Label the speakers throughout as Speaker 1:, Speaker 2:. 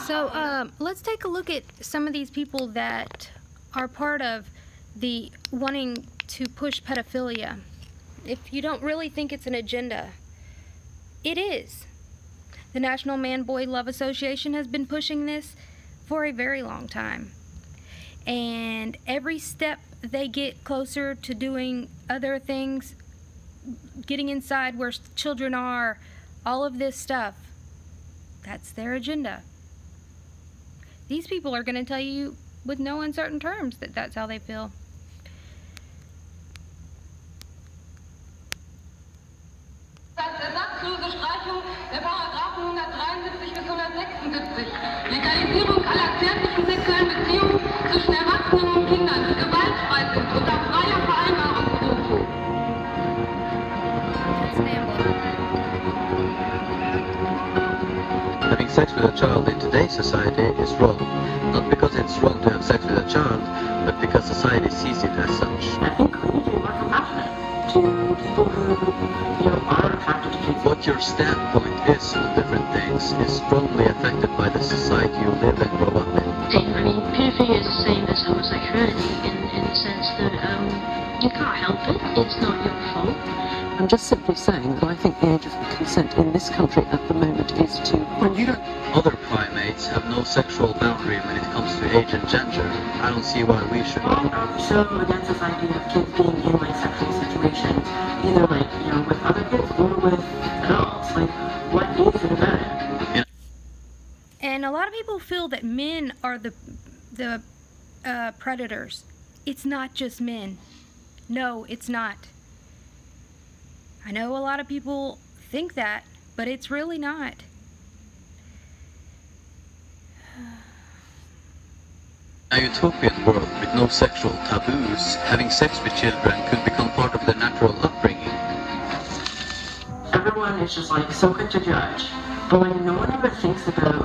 Speaker 1: So let's take a look at some of these people that are part of the wanting to push pedophilia. If you don't really think it's an agenda, it is. The National Man-Boy Love Association has been pushing this for a very long time. And every step they get closer to doing other things, getting inside where children are, all of this stuff, that's their agenda. These people are going to tell you with no uncertain terms that that's how they feel.
Speaker 2: Ersatzlose Streichung der Paragraphen 173 bis 176. Legalisierung aller zärtlichen sexuellen Beziehungen zwischen Erwachsenen und Kindern, die gewaltfrei sind, unter freier Vereinbarung berufen.
Speaker 3: Having sex with a child in today's society is wrong. Not because it's wrong to have sex with a child, but because society sees it as such.
Speaker 4: I think we need to be more compassionate to people who, are attracted to kids.
Speaker 3: What your standpoint is on different things is strongly affected by the society you live and grow up in.
Speaker 5: I mean, pedophilia is the same as homosexuality in the sense that you can't help it. It's not your fault.
Speaker 4: I'm just simply saying that I think the age of consent in this country at the moment is too...
Speaker 3: Other primates have no sexual boundary when it comes to age and gender. I don't see why we should.
Speaker 4: I'm so against this idea of kids being in sexual situations, either with other kids or with adults. What is it about it?
Speaker 1: And a lot of people feel that men are the predators. It's not just men. No, it's not. I know a lot of people think that, but it's really not.
Speaker 3: In a utopian world with no sexual taboos, having sex with children could become part of their natural upbringing.
Speaker 4: Everyone is just so quick to judge, but no one ever thinks about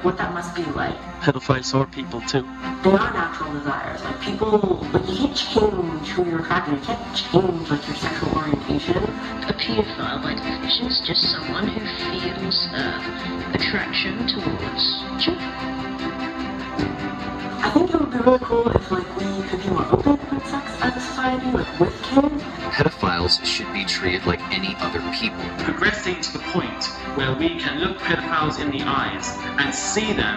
Speaker 4: what that must be like.
Speaker 6: Pedophiles are people too.
Speaker 4: They are natural desires. People, you can't change who you're attracted to. You can't change your sexual orientation.
Speaker 5: A paedophile, by definition, is just someone who feels attraction towards children.
Speaker 4: I think it would be really cool if we could be more open about sex as a society, with kids.
Speaker 7: Pedophiles should be treated like any other people.
Speaker 8: Progressing to the point where we can look pedophiles in the eyes and see them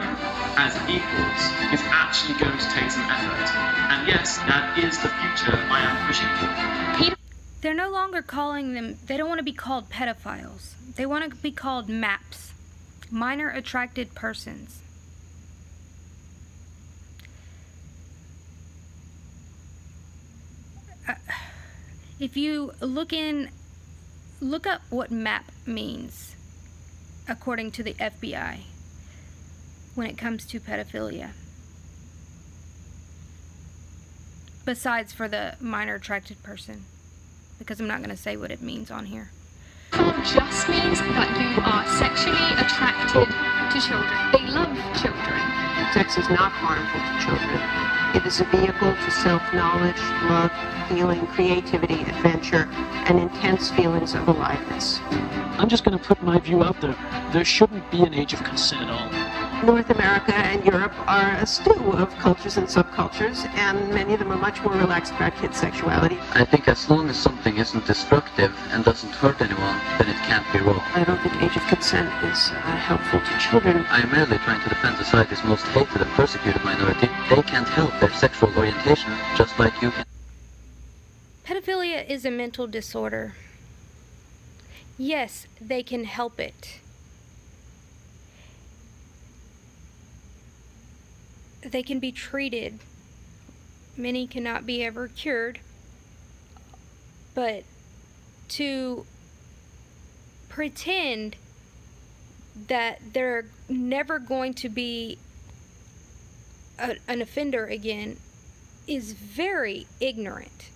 Speaker 8: as equals is actually going to take some effort. And yes, that is the future I am pushing for.
Speaker 1: They're no longer calling them, they don't want to be called pedophiles. They want to be called MAPs, minor attracted persons. If you look up what MAP means, according to the FBI, when it comes to pedophilia. Besides for the minor attracted person, because I'm not going to say what it means on here.
Speaker 9: Just means that you are sexually attracted to children. They love children.
Speaker 4: Sex is not harmful to children. It is a vehicle to self-knowledge, love, healing, creativity, adventure, and intense feelings of aliveness.
Speaker 6: I'm just going to put my view out there. There shouldn't be an age of consent at all.
Speaker 4: North America and Europe are a stew of cultures and subcultures, and many of them are much more relaxed about kids' sexuality.
Speaker 3: I think as long as something isn't destructive and doesn't hurt anyone, then it can't be wrong.
Speaker 4: I don't think age of consent is helpful to children.
Speaker 3: I am merely trying to defend society's most hated and persecuted minority. They can't help their sexual orientation, just like you can.
Speaker 1: Pedophilia is a mental disorder. Yes, they can help it. They can be treated. Many cannot be ever cured. But to pretend that they're never going to be an offender again is very ignorant.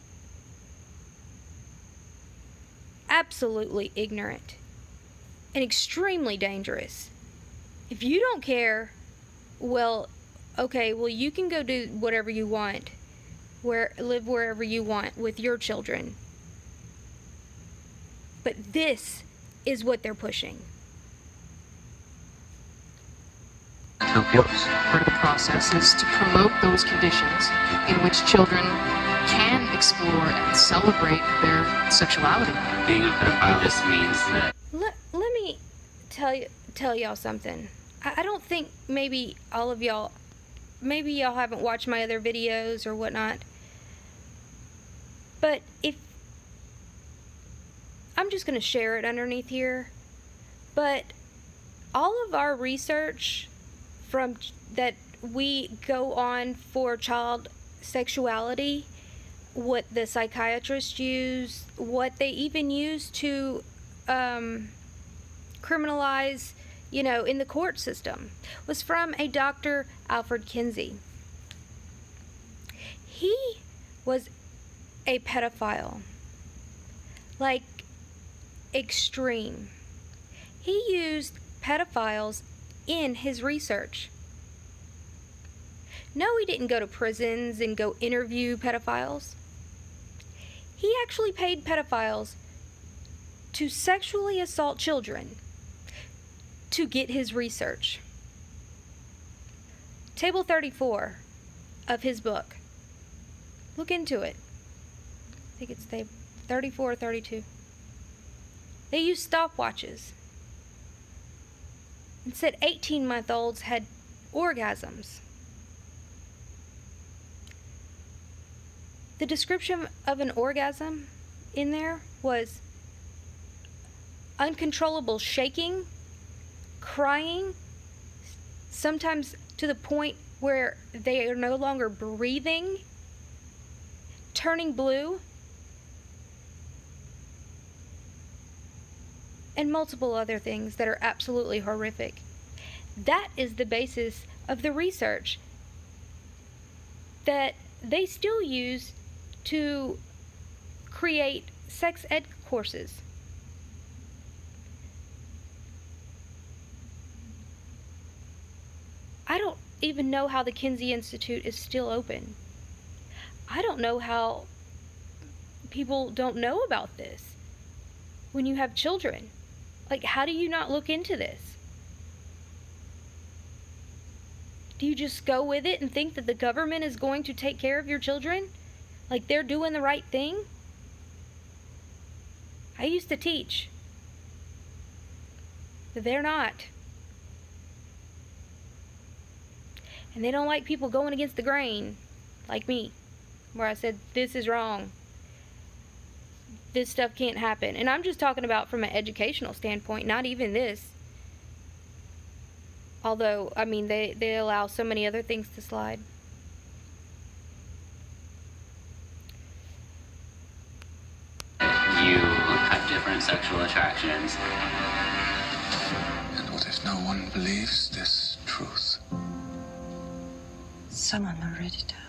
Speaker 1: Absolutely ignorant. And extremely dangerous. If you don't care, well, okay, well, you can go do whatever you want, live wherever you want with your children. But this is what they're pushing.
Speaker 3: help yours.
Speaker 10: Part of the process is to promote those conditions in which children can explore and celebrate their sexuality.
Speaker 7: Being a pedophile just means that...
Speaker 1: Let me tell y'all something. I don't think maybe all of y'all, maybe y'all haven't watched my other videos or whatnot, but if, I'm just going to share it underneath here, but all of our research from that we go on for child sexuality, what the psychiatrists use, what they even use to criminalize, you know, in the court system, was from a Dr. Alfred Kinsey. He was a pedophile, like extreme. He used pedophiles in his research. No, he didn't go to prisons and go interview pedophiles. He actually paid pedophiles to sexually assault children to get his research. Table 34 of his book. Look into it. I think it's 34 or 32. They used stopwatches and said 18-month-olds had orgasms. The description of an orgasm in there was uncontrollable shaking, crying, sometimes to the point where they are no longer breathing, turning blue, and multiple other things that are absolutely horrific. That is the basis of the research that they still use to create sex ed courses. I don't even know how the Kinsey Institute is still open. I don't know how people don't know about this when you have children. Like, how do you not look into this? Do you just go with it and think that the government is going to take care of your children? Like they're doing the right thing? I used to teach, but they're not. And they don't like people going against the grain, like me, where I said, this is wrong. This stuff can't happen. And I'm just talking about from an educational standpoint, not even this. Although, I mean, they allow so many other things to slide.
Speaker 7: You have different sexual attractions.
Speaker 11: And what if no one believes this truth?
Speaker 12: Someone already does.